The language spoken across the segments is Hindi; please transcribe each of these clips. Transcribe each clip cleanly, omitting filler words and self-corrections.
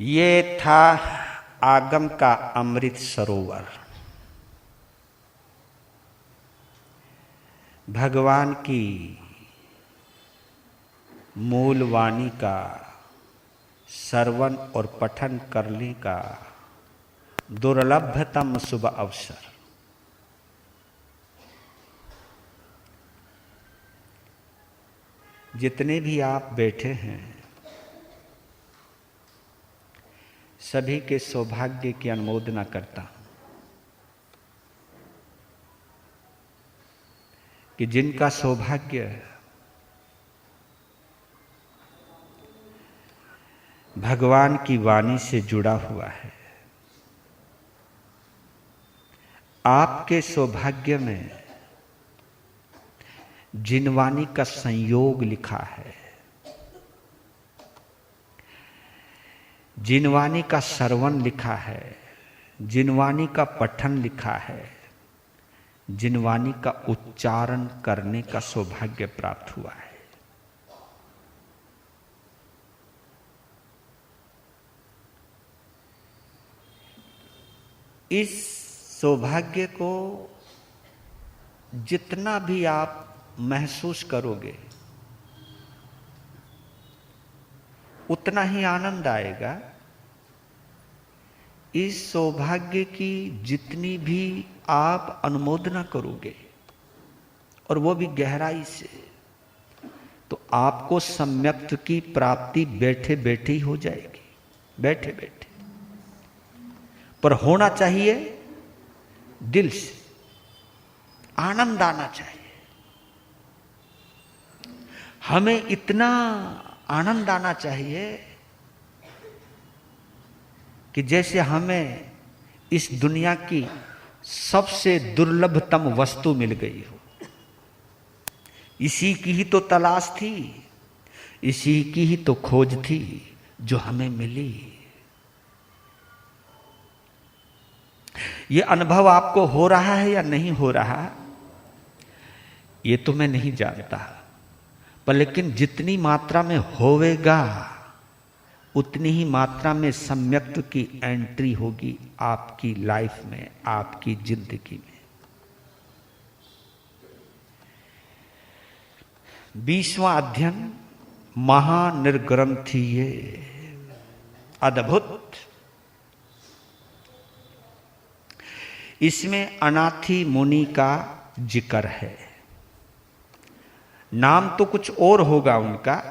ये था आगम का अमृत सरोवर। भगवान की मूल वाणी का श्रवण और पठन करने का दुर्लभतम शुभ अवसर। जितने भी आप बैठे हैं सभी के सौभाग्य की अनुमोदना करता हूं कि जिनका सौभाग्य भगवान की वाणी से जुड़ा हुआ है, आपके सौभाग्य में जिनवाणी का संयोग लिखा है, जिनवाणी का श्रवण लिखा है, जिनवाणी का पठन लिखा है, जिनवाणी का उच्चारण करने का सौभाग्य प्राप्त हुआ है। इस सौभाग्य को जितना भी आप महसूस करोगे उतना ही आनंद आएगा। इस सौभाग्य की जितनी भी आप अनुमोदना करोगे और वो भी गहराई से, तो आपको सम्यक्त की प्राप्ति बैठे बैठे ही हो जाएगी, बैठे बैठे। पर होना चाहिए दिल से, आनंद आना चाहिए। हमें इतना आनंद आना चाहिए कि जैसे हमें इस दुनिया की सबसे दुर्लभतम वस्तु मिल गई हो। इसी की ही तो तलाश थी, इसी की ही तो खोज थी जो हमें मिली। ये अनुभव आपको हो रहा है या नहीं हो रहा, ये तो मैं नहीं जानता, पर लेकिन जितनी मात्रा में होवेगा उतनी ही मात्रा में सम्यक्त की एंट्री होगी आपकी लाइफ में, आपकी जिंदगी में। 20वां अध्ययन महानिर्ग्रंथीय अद्भुत। इसमें अनाथी मुनि का जिक्र है। नाम तो कुछ और होगा उनका,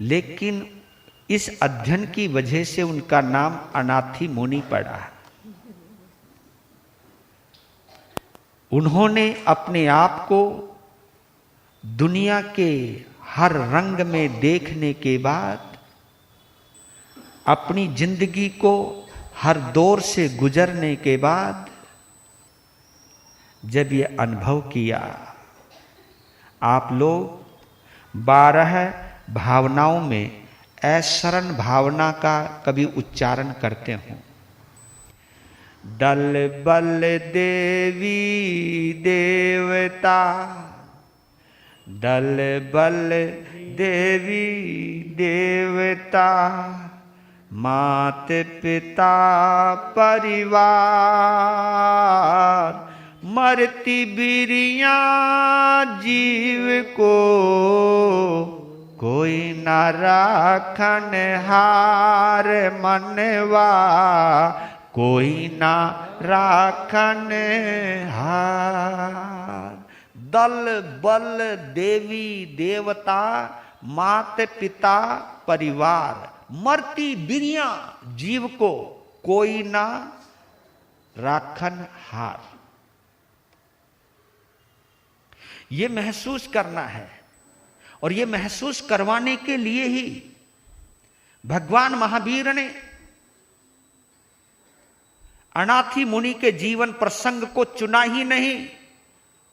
लेकिन इस अध्ययन की वजह से उनका नाम अनाथी मुनि पड़ा। उन्होंने अपने आप को दुनिया के हर रंग में देखने के बाद, अपनी जिंदगी को हर दौर से गुजरने के बाद, जब ये अनुभव किया, आप लोग 12 भावनाओं में ऐशरण भावना का कभी उच्चारण करते हो। दल बल देवी देवता, दल बल देवी देवता, मात पिता परिवार, मरती बिरिया जीव को, कोई न राखन हार मनवा, कोई न राखन हार। दल बल देवी देवता, मात पिता परिवार, मरती बिरिया जीव को, कोई ना राखन हार। ये महसूस करना है, और ये महसूस करवाने के लिए ही भगवान महावीर ने अनाथी मुनि के जीवन प्रसंग को चुना ही नहीं,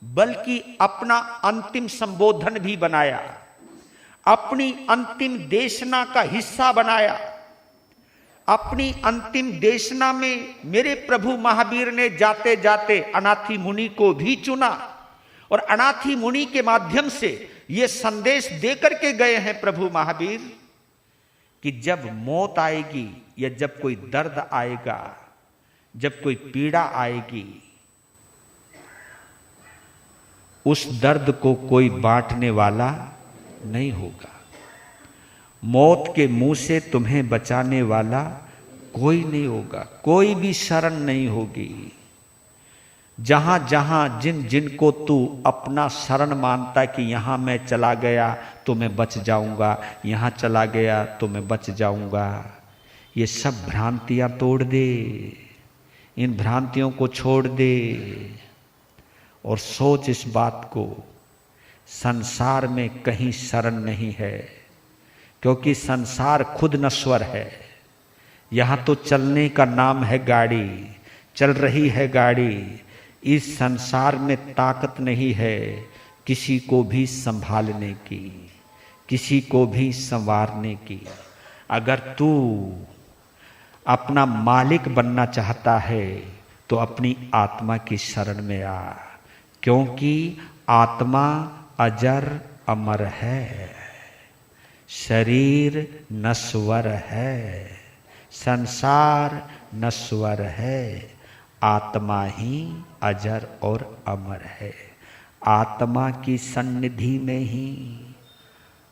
बल्कि अपना अंतिम संबोधन भी बनाया, अपनी अंतिम देशना का हिस्सा बनाया। अपनी अंतिम देशना में मेरे प्रभु महावीर ने जाते जाते अनाथी मुनि को भी चुना, और अनाथी मुनि के माध्यम से ये संदेश देकर के गए हैं प्रभु महावीर कि जब मौत आएगी या जब कोई दर्द आएगा, जब कोई पीड़ा आएगी, उस दर्द को कोई बांटने वाला नहीं होगा। मौत के मुंह से तुम्हें बचाने वाला कोई नहीं होगा, कोई भी शरण नहीं होगी। जहां जहां जिन जिन को तू अपना शरण मानता कि यहां मैं चला गया तो मैं बच जाऊंगा, यहां चला गया तो मैं बच जाऊंगा, ये सब भ्रांतियां तोड़ दे, इन भ्रांतियों को छोड़ दे और सोच इस बात को, संसार में कहीं शरण नहीं है, क्योंकि संसार खुद नश्वर है। यहां तो चलने का नाम है गाड़ी, चल रही है गाड़ी। इस संसार में ताकत नहीं है किसी को भी संभालने की, किसी को भी संवारने की। अगर तू अपना मालिक बनना चाहता है तो अपनी आत्मा की शरण में आ, क्योंकि आत्मा अजर अमर है, शरीर नश्वर है, संसार नश्वर है, आत्मा ही अजर और अमर है। आत्मा की सन्निधि में ही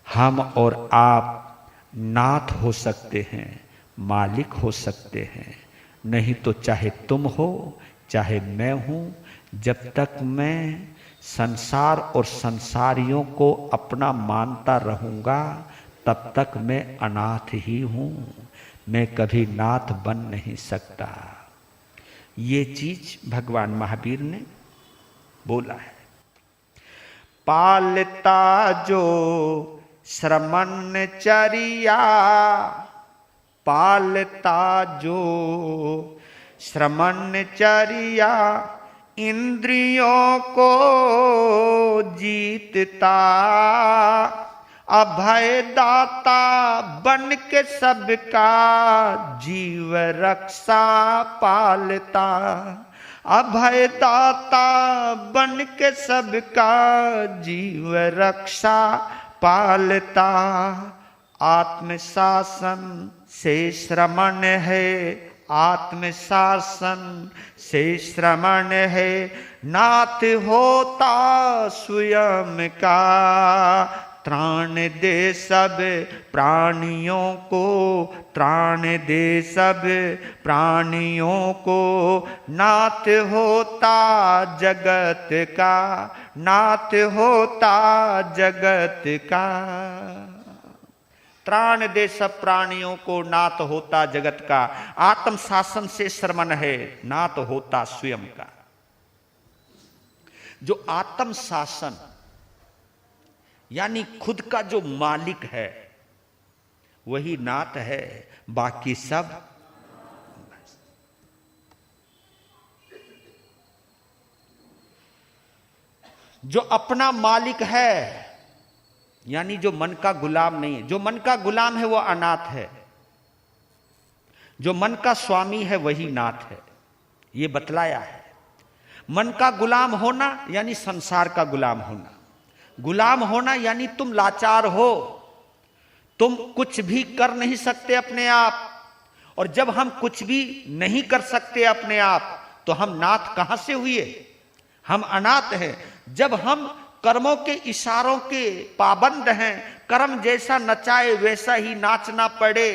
हम और आप नाथ हो सकते हैं, मालिक हो सकते हैं। नहीं तो चाहे तुम हो चाहे मैं हूं, जब तक मैं संसार और संसारियों को अपना मानता रहूंगा तब तक मैं अनाथ ही हूं, मैं कभी नाथ बन नहीं सकता। ये चीज भगवान महावीर ने बोला है। पालता जो श्रमणचर्या, पालता जो श्रमणचर्या, इंद्रियों को जीतता, अभयदाता बन के सबका जीव रक्षा पालता, अभयदाता बन के सबका जीव रक्षा पालता। आत्मशासन से श्रमण है, आत्मशासन से श्रमण है, नाथ होता स्वयं का, त्राण दे सब प्राणियों को, त्राण दे सब प्राणियों को, नाथ होता जगत का, नाथ होता जगत का। त्राण दे सब प्राणियों को, नाथ होता जगत का। आत्म शासन से श्रमण है, नाथ होता स्वयं का। जो आत्म शासन यानी खुद का जो मालिक है वही नाथ है, बाकी सब जो अपना मालिक है यानी जो मन का गुलाम नहीं है। जो मन का गुलाम है वो अनाथ है, जो मन का स्वामी है वही नाथ है, ये बतलाया है। मन का गुलाम होना यानी संसार का गुलाम होना, गुलाम होना यानी तुम लाचार हो, तुम कुछ भी कर नहीं सकते अपने आप। और जब हम कुछ भी नहीं कर सकते अपने आप तो हम नाथ कहां से हुए? हम अनाथ हैं। जब हम कर्मों के इशारों के पाबंद हैं, कर्म जैसा नचाए वैसा ही नाचना पड़े,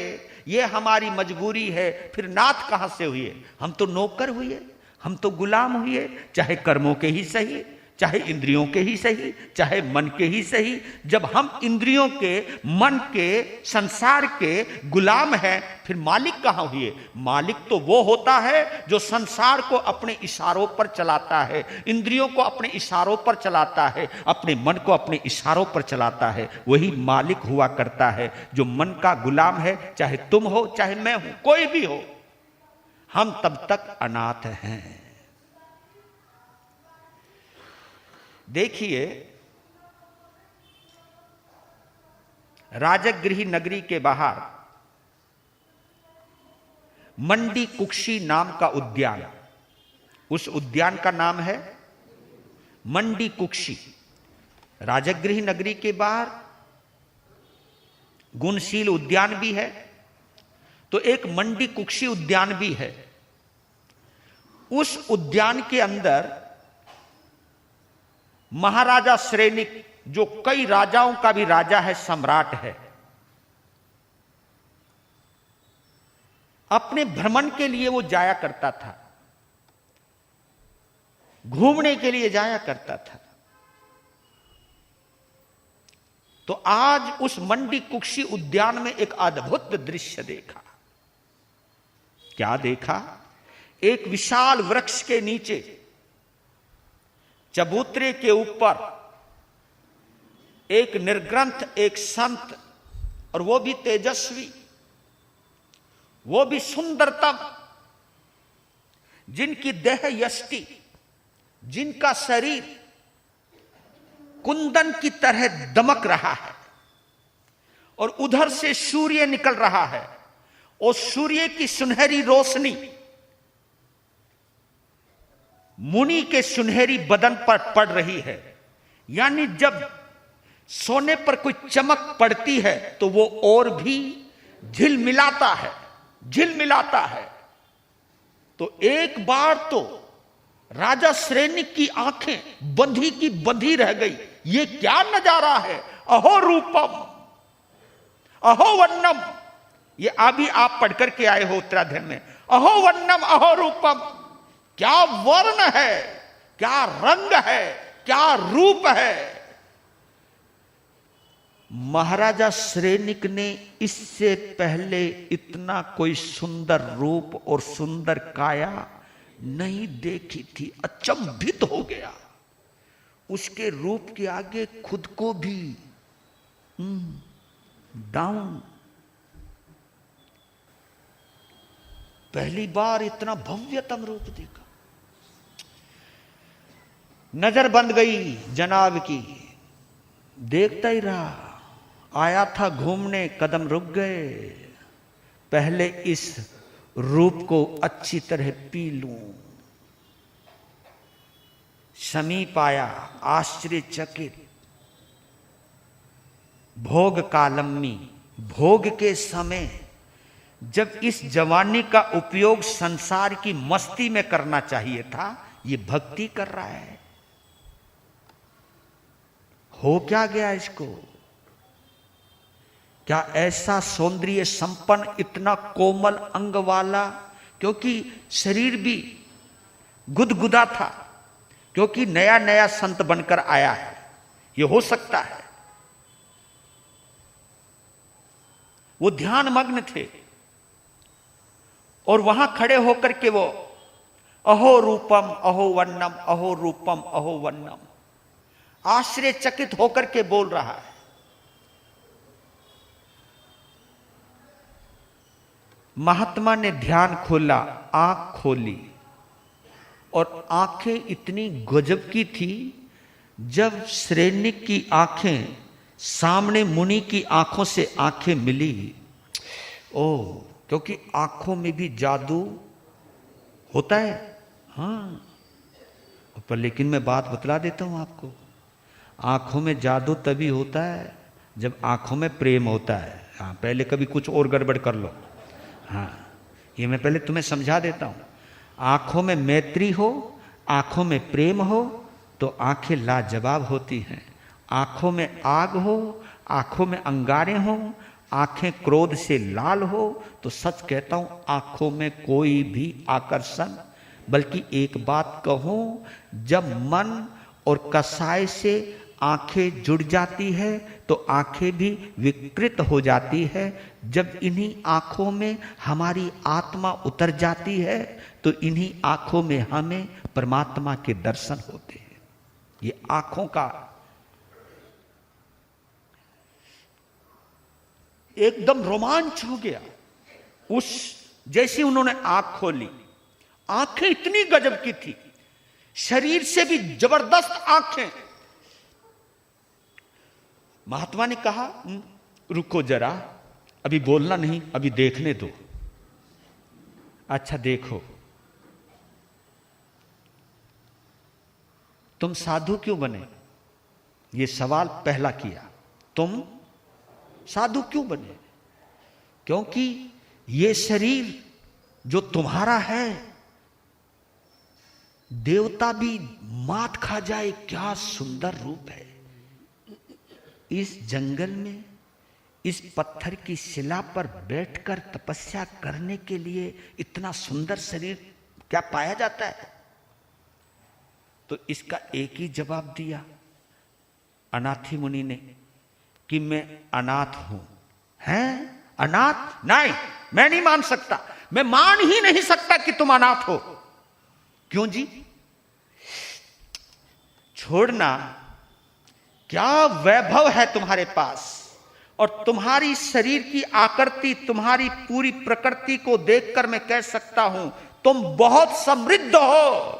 ये हमारी मजबूरी है, फिर नाथ कहां से हुए? हम तो नौकर हुए, हम तो गुलाम हुए, चाहे कर्मों के ही सही, चाहे इंद्रियों के ही सही, चाहे मन के ही सही। जब हम इंद्रियों के, मन के, संसार के गुलाम हैं, फिर मालिक कहां हुए? मालिक तो वो होता है जो संसार को अपने इशारों पर चलाता है, इंद्रियों को अपने इशारों पर चलाता है, अपने मन को अपने इशारों पर चलाता है, वही मालिक हुआ करता है। जो मन का गुलाम है, चाहे तुम हो चाहे मैं हूं, कोई भी हो, हम तब तक अनाथ हैं। देखिए, राजगृही नगरी के बाहर मंडी कुक्षी नाम का उद्यान, उस उद्यान का नाम है मंडी कुक्षी। राजगृही नगरी के बाहर गुणशील उद्यान भी है तो एक मंडी कुक्षी उद्यान भी है। उस उद्यान के अंदर महाराजा श्रेनिक, जो कई राजाओं का भी राजा है, सम्राट है, अपने भ्रमण के लिए वो जाया करता था, घूमने के लिए जाया करता था। तो आज उस मंडी कुक्षी उद्यान में एक अद्भुत दृश्य देखा। क्या देखा? एक विशाल वृक्ष के नीचे चबूतरे के ऊपर एक निर्ग्रंथ, एक संत, और वो भी तेजस्वी, वो भी सुंदरतम, जिनकी देह यष्टि, जिनका शरीर कुंदन की तरह दमक रहा है, और उधर से सूर्य निकल रहा है, और सूर्य की सुनहरी रोशनी मुनि के सुनहरी बदन पर पड़ रही है। यानी जब सोने पर कोई चमक पड़ती है तो वो और भी झिलमिलाता है, झिलमिलाता है। तो एक बार तो राजा श्रेनिक की आंखें बंधी की बंधी रह गई। ये क्या नजारा है! अहो रूपम, अहो वन्नम। ये अभी आप पढ़कर के आए हो उत्तराध्याय में। अहो वन्नम, अहो रूपम। क्या वर्ण है, क्या रंग है, क्या रूप है! महाराजा श्रेनिक ने इससे पहले इतना कोई सुंदर रूप और सुंदर काया नहीं देखी थी। अचंभित हो गया। उसके रूप के आगे खुद को भी डाउन। पहली बार इतना भव्यतम रूप देखा। नजर बंद गई जनाब की, देखता ही रहा। आया था घूमने, कदम रुक गए। पहले इस रूप को अच्छी तरह पी लूं। समीप आया, आश्चर्यचकित। भोग कालम्मी, भोग के समय जब इस जवानी का उपयोग संसार की मस्ती में करना चाहिए था, ये भक्ति कर रहा है। हो क्या गया इसको? क्या ऐसा सौंदर्य संपन्न, इतना कोमल अंग वाला, क्योंकि शरीर भी गुदगुदा था, क्योंकि नया नया संत बनकर आया है, यह हो सकता है। वो ध्यान मग्न थे और वहां खड़े होकर के वो अहो रूपम अहो वन्नम, अहो रूपम अहो वन्नम, आश्चर्यचकित होकर के बोल रहा है। महात्मा ने ध्यान खोला, आंख खोली, और आंखें इतनी गजब की थी। जब श्रेनिक की आंखें सामने मुनि की आंखों से आंखें मिली, ओह, क्योंकि आंखों में भी जादू होता है। हाँ, पर लेकिन मैं बात बतला देता हूं आपको, आंखों में जादू तभी होता है जब आंखों में प्रेम होता है। हाँ, पहले कभी कुछ और गड़बड़ कर लो। हाँ, ये मैं पहले तुम्हें समझा देता हूं। आंखों में मैत्री हो, आंखों में प्रेम हो, तो आंखें लाजवाब होती हैं। आंखों में आग हो, आंखों में अंगारे हो, आंखें क्रोध से लाल हो, तो सच कहता हूं आंखों में कोई भी आकर्षण, बल्कि एक बात कहूं, जब मन और कसाय से आंखें जुड़ जाती है तो आंखें भी विकृत हो जाती है। जब इन्हीं आंखों में हमारी आत्मा उतर जाती है तो इन्हीं आंखों में हमें परमात्मा के दर्शन होते हैं। ये आंखों का एकदम रोमांच हो गया। उस जैसी उन्होंने आंख खोली, आंखें इतनी गजब की थी, शरीर से भी जबरदस्त आंखें। महात्मा ने कहा, रुको जरा, अभी बोलना नहीं, अभी देखने दो। अच्छा देखो, तुम साधु क्यों बने? ये सवाल पहला किया, तुम साधु क्यों बने? क्योंकि ये शरीर जो तुम्हारा है, देवता भी मात खा जाए, क्या सुंदर रूप है। इस जंगल में इस पत्थर की शिला पर बैठकर तपस्या करने के लिए इतना सुंदर शरीर क्या पाया जाता है? तो इसका एक ही जवाब दिया अनाथी मुनि ने कि मैं अनाथ हूं। हैं? अनाथ? नहीं, मैं नहीं मान सकता, मैं मान ही नहीं सकता कि तुम अनाथ हो। क्यों जी? छोड़ना, क्या वैभव है तुम्हारे पास, और तुम्हारी शरीर की आकृति, तुम्हारी पूरी प्रकृति को देखकर मैं कह सकता हूं तुम बहुत समृद्ध हो,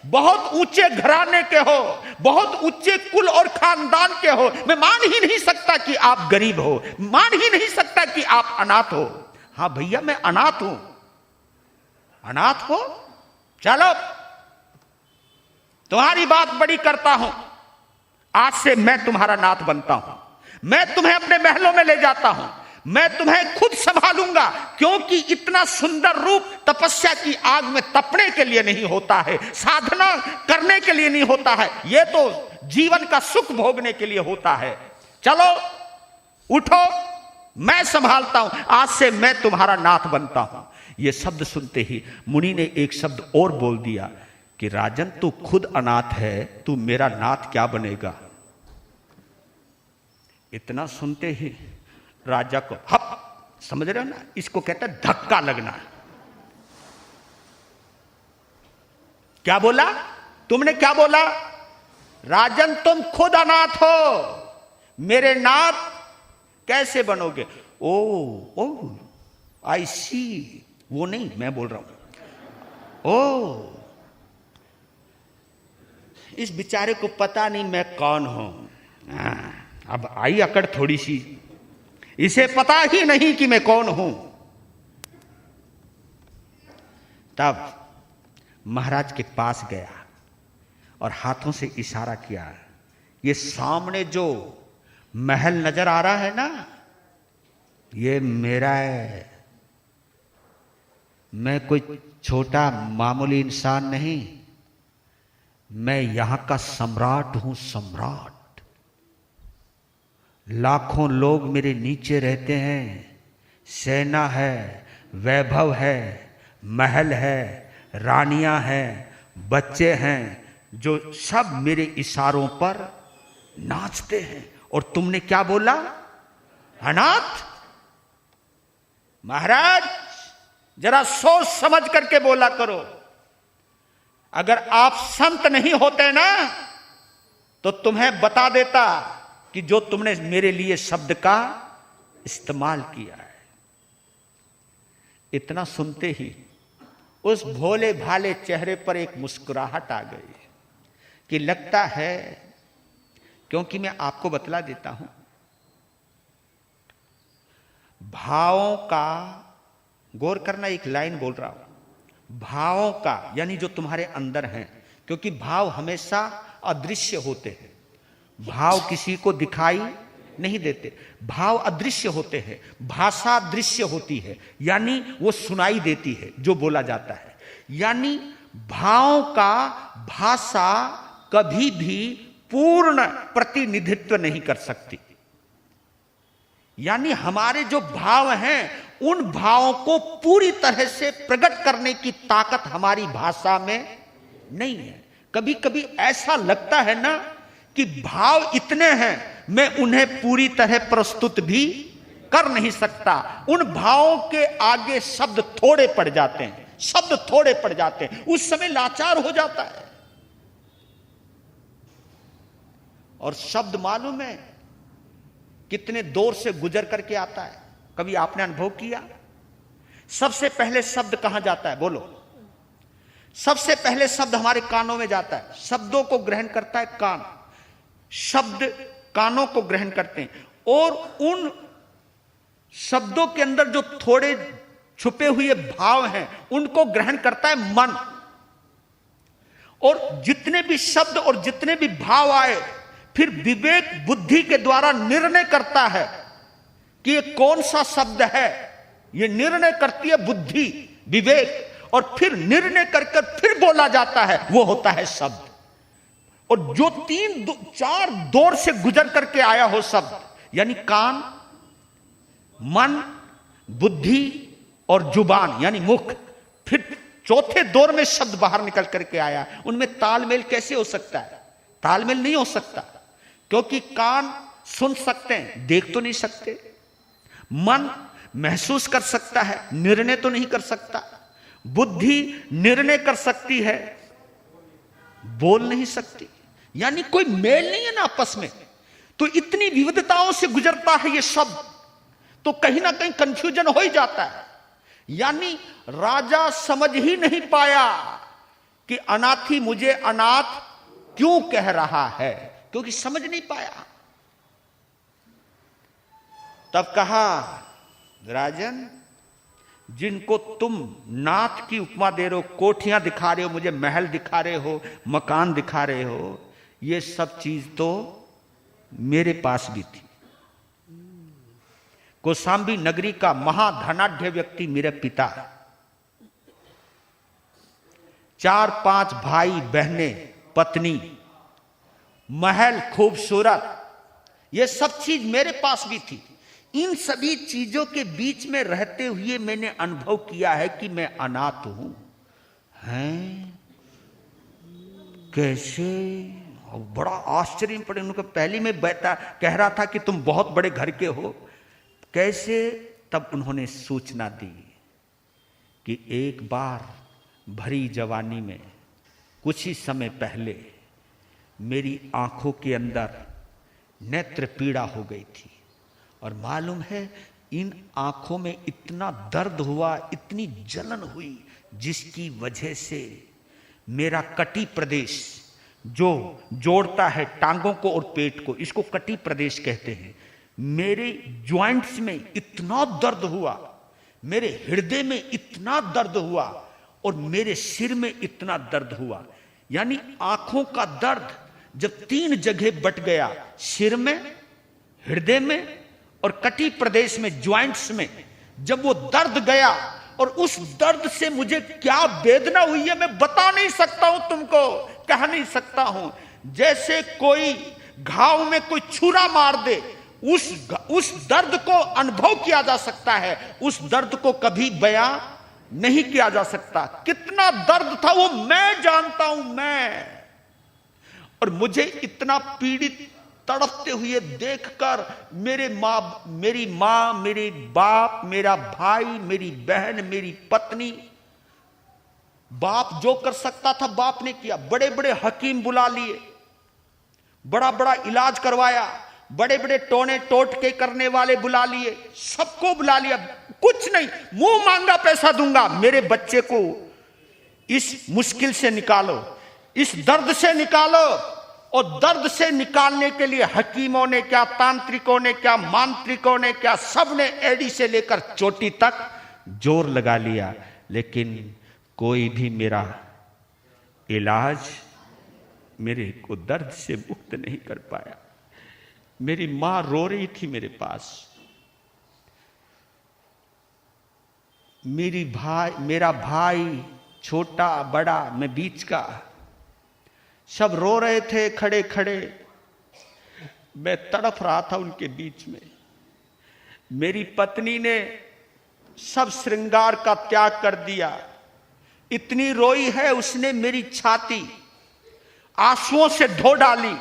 बहुत ऊंचे घराने के हो, बहुत ऊंचे कुल और खानदान के हो। मैं मान ही नहीं सकता कि आप गरीब हो, मान ही नहीं सकता कि आप अनाथ हो। हां भैया, मैं अनाथ हूं। अनाथ हो? चलो तुम्हारी बात बड़ी करता हूं, आज से मैं तुम्हारा नाथ बनता हूं, मैं तुम्हें अपने महलों में ले जाता हूं, मैं तुम्हें खुद संभालूंगा, क्योंकि इतना सुंदर रूप तपस्या की आग में तपने के लिए नहीं होता है, साधना करने के लिए नहीं होता है, यह तो जीवन का सुख भोगने के लिए होता है। चलो उठो, मैं संभालता हूं, आज से मैं तुम्हारा नाथ बनता हूं। यह शब्द सुनते ही मुनि ने एक शब्द और बोल दिया कि राजन, तू खुद अनाथ है, तू मेरा नाथ क्या बनेगा? इतना सुनते ही राजा को हप, समझ रहे हो ना, इसको कहते हैं धक्का लगना। क्या बोला? तुमने क्या बोला? राजन, तुम खुद अनाथ हो, मेरे नाथ कैसे बनोगे? ओ आई सी, वो नहीं मैं बोल रहा हूं। ओ, इस बेचारे को पता नहीं मैं कौन हूं। अब आई अकड़ थोड़ी सी, इसे पता ही नहीं कि मैं कौन हूं। तब महाराज के पास गया और हाथों से इशारा किया, ये सामने जो महल नजर आ रहा है ना, ये मेरा है। मैं कोई छोटा मामूली इंसान नहीं, मैं यहां का सम्राट हूं, सम्राट। लाखों लोग मेरे नीचे रहते हैं, सेना है, वैभव है, महल है, रानियां हैं, बच्चे हैं, जो सब मेरे इशारों पर नाचते हैं। और तुमने क्या बोला? अनाथ? महाराज, जरा सोच समझ करके बोला करो। अगर आप संत नहीं होते ना, तो तुम्हें बता देता कि जो तुमने मेरे लिए शब्द का इस्तेमाल किया है। इतना सुनते ही उस भोले भाले चेहरे पर एक मुस्कुराहट आ गई कि लगता है, क्योंकि मैं आपको बतला देता हूं, भावों का गौर करना, एक लाइन बोल रहा हूं, भावों का यानी जो तुम्हारे अंदर हैं, क्योंकि भाव हमेशा अदृश्य होते हैं, भाव किसी को दिखाई नहीं देते, भाव अदृश्य होते हैं, भाषा दृश्य होती है, यानी वो सुनाई देती है जो बोला जाता है। यानी भावों का भाषा कभी भी पूर्ण प्रतिनिधित्व नहीं कर सकती। यानी हमारे जो भाव हैं, उन भावों को पूरी तरह से प्रकट करने की ताकत हमारी भाषा में नहीं है। कभी कभी ऐसा लगता है ना कि भाव इतने हैं, मैं उन्हें पूरी तरह प्रस्तुत भी कर नहीं सकता। उन भावों के आगे शब्द थोड़े पड़ जाते हैं, शब्द थोड़े पड़ जाते हैं, उस समय लाचार हो जाता है। और शब्द मालूम है कितने दौर से गुजर करके आता है, कभी आपने अनुभव किया? सबसे पहले शब्द कहां जाता है, बोलो? सबसे पहले शब्द हमारे कानों में जाता है, शब्दों को ग्रहण करता है कान, शब्द कानों को ग्रहण करते हैं, और उन शब्दों के अंदर जो थोड़े छुपे हुए भाव हैं उनको ग्रहण करता है मन। और जितने भी शब्द और जितने भी भाव आए, फिर विवेक बुद्धि के द्वारा निर्णय करता है कि ये कौन सा शब्द है ये निर्णय करती है बुद्धि, विवेक, और फिर निर्णय करके फिर बोला जाता है, वो होता है शब्द। और जो 3-4 दौर से गुजर करके आया हो शब्द, यानी कान, मन, बुद्धि और जुबान यानी मुख, फिर चौथे दौर में शब्द बाहर निकल करके आया, उनमें तालमेल कैसे हो सकता है? तालमेल नहीं हो सकता, क्योंकि कान सुन सकते हैं, देख तो नहीं सकते। मन महसूस कर सकता है, निर्णय तो नहीं कर सकता। बुद्धि निर्णय कर सकती है, बोल नहीं सकती। यानी कोई मेल नहीं है ना आपस में। तो इतनी विविधताओं से गुजरता है ये शब्द, तो कहीं ना कहीं कंफ्यूजन हो ही जाता है। यानी राजा समझ ही नहीं पाया कि अनाथी मुझे अनाथ क्यों कह रहा है, क्योंकि समझ नहीं पाया। तब कहा, राजन, जिनको तुम नाथ की उपमा दे रहे हो, कोठियां दिखा रहे हो, मुझे महल दिखा रहे हो, मकान दिखा रहे हो, ये सब चीज तो मेरे पास भी थी। कौशांबी नगरी का महाधनाढ्य व्यक्ति मेरे पिता, 4-5 भाई बहनें, पत्नी, महल खूबसूरत, ये सब चीज मेरे पास भी थी। इन सभी चीजों के बीच में रहते हुए मैंने अनुभव किया है कि मैं अनाथ हूं। हैं? कैसे? बड़ा आश्चर्य पड़े उनको। पहले में कह रहा था कि तुम बहुत बड़े घर के हो, कैसे? तब उन्होंने सूचना दी कि एक बार भरी जवानी में कुछ ही समय पहले मेरी आंखों के अंदर नेत्र पीड़ा हो गई थी, और मालूम है इन आंखों में इतना दर्द हुआ, इतनी जलन हुई, जिसकी वजह से मेरा कटी प्रदेश जो जोड़ता है टांगों को और पेट को, इसको कटी प्रदेश कहते हैं, मेरे ज्वाइंट्स में इतना दर्द हुआ, मेरे हृदय में इतना दर्द हुआ, और मेरे सिर में इतना दर्द हुआ। यानी आंखों का दर्द जब 3 जगह बट गया, सिर में, हृदय में और कटी प्रदेश में, ज्वाइंट्स में, जब वो दर्द गया, और उस दर्द से मुझे क्या वेदना हुई है मैं बता नहीं सकता हूं तुमको, कह नहीं सकता हूं। जैसे कोई घाव में कोई छुरा मार दे, उस दर्द को अनुभव किया जा सकता है, उस दर्द को कभी बयां नहीं किया जा सकता। कितना दर्द था वो मैं जानता हूं, मैं। और मुझे इतना पीड़ित तड़पते हुए देखकर मेरी मां, मेरे बाप, मेरा भाई, मेरी बहन, मेरी पत्नी, बाप जो कर सकता था बाप ने किया। बड़े बड़े हकीम बुला लिए, बड़ा बड़ा इलाज करवाया, बड़े बड़े टोने टोटके करने वाले बुला लिए, सबको बुला लिया, कुछ नहीं, मुंह मांगा पैसा दूंगा, मेरे बच्चे को इस मुश्किल से निकालो, इस दर्द से निकालो। और दर्द से निकालने के लिए हकीमों ने क्या, तांत्रिकों ने क्या, मांत्रिकों ने क्या, सब ने एड़ी से लेकर चोटी तक जोर लगा लिया, लेकिन कोई भी मेरा इलाज मेरे को दर्द से मुक्त नहीं कर पाया। मेरी मां रो रही थी मेरे पास, मेरा भाई छोटा बड़ा, मैं बीच का, सब रो रहे थे खड़े खड़े, मैं तड़प रहा था उनके बीच में। मेरी पत्नी ने सब श्रृंगार का त्याग कर दिया, इतनी रोई है उसने मेरी छाती आंसुओं से धो डाली।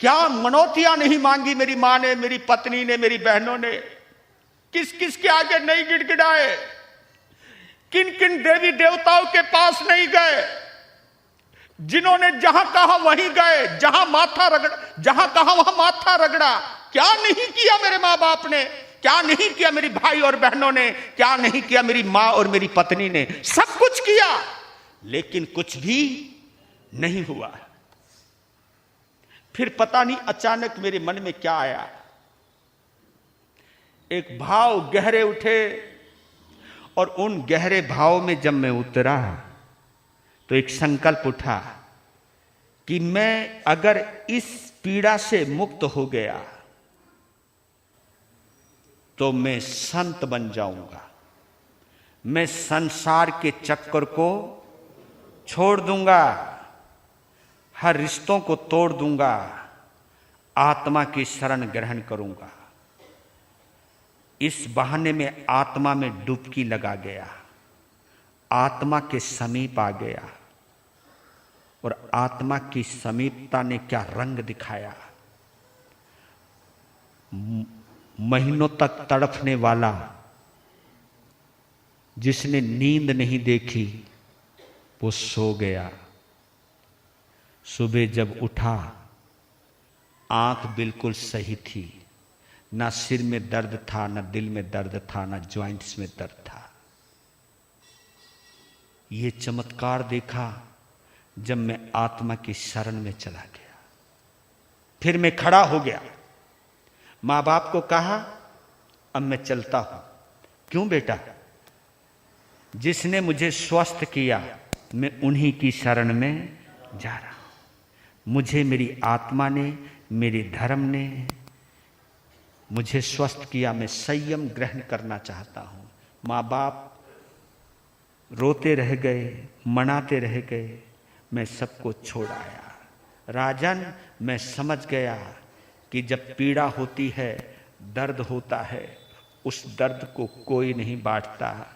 क्या मनौतियां नहीं मांगी मेरी मां ने, मेरी पत्नी ने, मेरी बहनों ने, किस किस के आगे नहीं गिड़गिड़ाए, किन किन देवी देवताओं के पास नहीं गए, जिन्होंने जहां कहा वहीं गए, जहां कहा वहां माथा रगड़ा। क्या नहीं किया मेरे मां बाप ने, क्या नहीं किया मेरी भाई और बहनों ने, क्या नहीं किया मेरी मां और मेरी पत्नी ने, सब कुछ किया, लेकिन कुछ भी नहीं हुआ। फिर पता नहीं अचानक मेरे मन में क्या आया, एक भाव गहरे उठे, और उन गहरे भाव में जब मैं उतरा तो एक संकल्प उठा कि मैं अगर इस पीड़ा से मुक्त हो गया तो मैं संत बन जाऊंगा, मैं संसार के चक्कर को छोड़ दूंगा, हर रिश्तों को तोड़ दूंगा, आत्मा की शरण ग्रहण करूंगा। इस बहाने में आत्मा में डुबकी लगा गया, आत्मा के समीप आ गया। और आत्मा की समीपता ने क्या रंग दिखाया। महीनों तक तड़पने वाला, जिसने नींद नहीं देखी, वो सो गया। सुबह जब उठा, आंख बिल्कुल सही थी, ना सिर में दर्द था, ना दिल में दर्द था, ना ज्वाइंट्स में दर्द था। ये चमत्कार देखा जब मैं आत्मा की शरण में चला गया। फिर मैं खड़ा हो गया, मां बाप को कहा, अब मैं चलता हूं। क्यों बेटा? जिसने मुझे स्वस्थ किया, मैं उन्हीं की शरण में जा रहा हूं। मुझे मेरी आत्मा ने, मेरे धर्म ने मुझे स्वस्थ किया, मैं संयम ग्रहण करना चाहता हूं। माँ बाप रोते रह गए, मनाते रह गए, मैं सबको छोड़ आया। राजन, मैं समझ गया कि जब पीड़ा होती है, दर्द होता है, उस दर्द को कोई नहीं बांटता,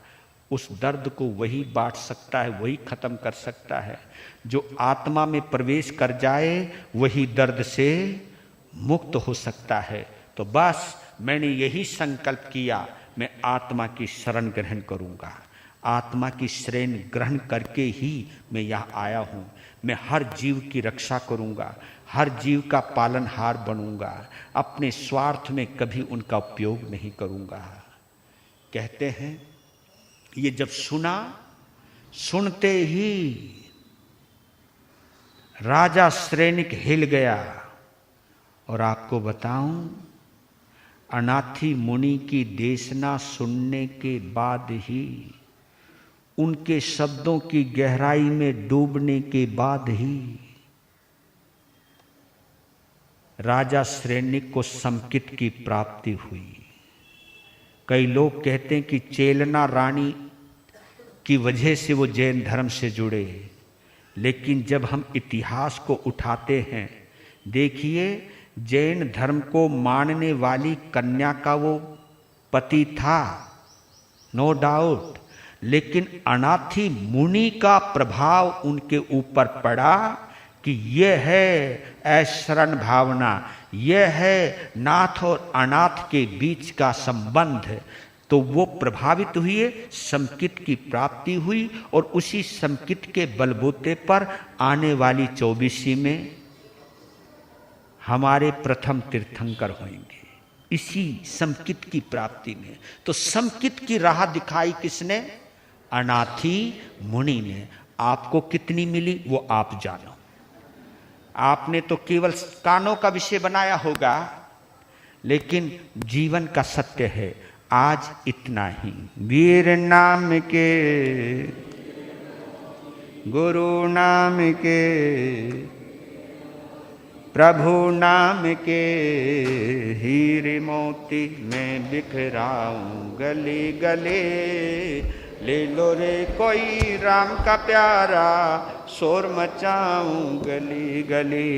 उस दर्द को वही बांट सकता है, वही खत्म कर सकता है। जो आत्मा में प्रवेश कर जाए, वही दर्द से मुक्त हो सकता है। तो बस मैंने यही संकल्प किया, मैं आत्मा की शरण ग्रहण करूंगा। आत्मा की शरण ग्रहण करके ही मैं यहाँ आया हूँ। मैं हर जीव की रक्षा करूंगा, हर जीव का पालनहार बनूंगा, अपने स्वार्थ में कभी उनका उपयोग नहीं करूंगा। कहते हैं, ये जब सुना, सुनते ही राजा श्रेणिक हिल गया। और आपको बताऊं, अनाथी मुनि की देशना सुनने के बाद ही, उनके शब्दों की गहराई में डूबने के बाद ही राजा श्रेणिक को समकित की प्राप्ति हुई। कई लोग कहते हैं कि चेलना रानी की वजह से वो जैन धर्म से जुड़े, लेकिन जब हम इतिहास को उठाते हैं, देखिए जैन धर्म को मानने वाली कन्या का वो पति था, नो डाउट, लेकिन अनाथी मुनि का प्रभाव उनके ऊपर पड़ा कि यह है ऐशरण भावना, यह है नाथ और अनाथ के बीच का संबंध। तो वो प्रभावित हुए, समकित की प्राप्ति हुई, और उसी समकित के बलबूते पर आने वाली 24वीं में हमारे प्रथम तीर्थंकर होंगे, इसी समकित की प्राप्ति में। तो समकित की राह दिखाई किसने? अनाथी मुनि ने। आपको कितनी मिली वो आप जानो। आपने तो केवल कानों का विषय बनाया होगा, लेकिन जीवन का सत्य है। आज इतना ही। वीर नाम के, गुरु नाम के, प्रभु नाम के, हीरे मोती मैं बिखराऊं गली गली। ले लो रे कोई राम का प्यारा, शोर मचाऊं गली गली।